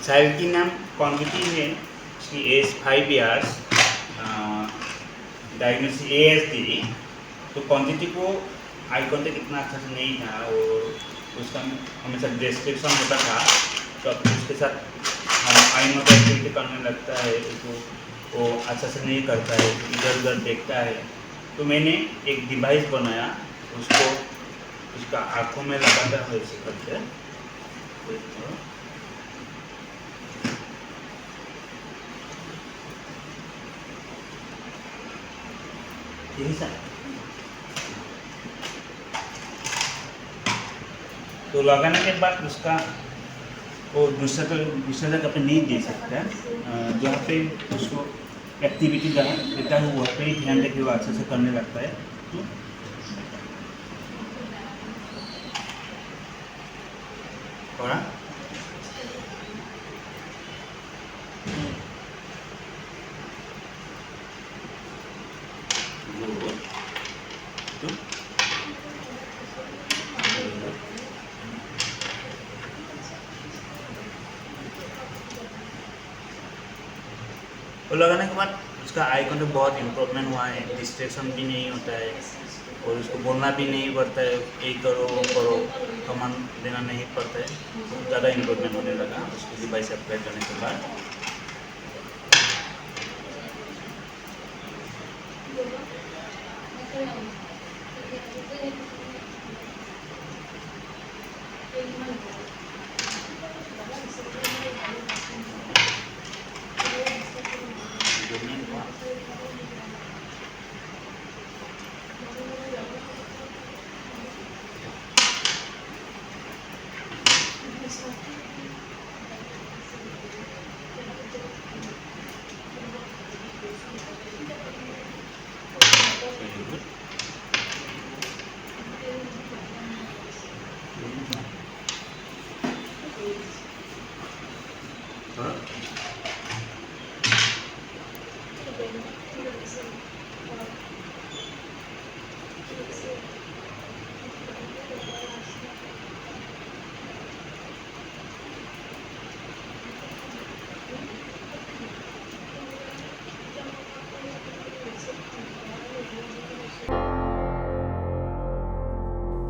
Child की नाम कॉन्गिटी है, उसकी एज 5 ईयर्स, डायग्नोसिस ASD। तो कॉन्गिटी को आई कॉन्टेक्ट इतना अच्छा से नहीं था और उसका हमेशा डिस्ट्रैक्शन होता था। तो अब उसके साथ हम आई नोट एक्टिविटी करने लगता है तो वो अच्छा से नहीं करता है, इधर उधर देखता है। तो मैंने एक डिवाइस बनाया, उसको उसका आँखों में लगाता है ऐसे करके। यही सर। तो लगाने के बाद उसका वो दूसरा जगह पे नहीं दे सकता है, जहाँ पे उसको एक्टिविटी जहाँ देता है वहाँ पे ही ध्यान देके वो अच्छे से करने लगता है। तो थोड़ा तो वो लगाने के बाद उसका आई कॉन्टेक्ट बहुत इम्प्रूवमेंट हुआ है, डिस्ट्रैक्शन भी नहीं होता है और उसको बोलना भी नहीं पड़ता है, ये करो वो करो, कमांड देना नहीं पड़ता है। बहुत ज़्यादा इम्प्रूवमेंट होने लगा उसको डिवाइस अप्लाई करने के बाद।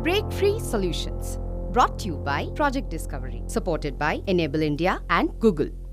Break Free Solutions, brought to you by Project Discovery, supported by Enable India and Google.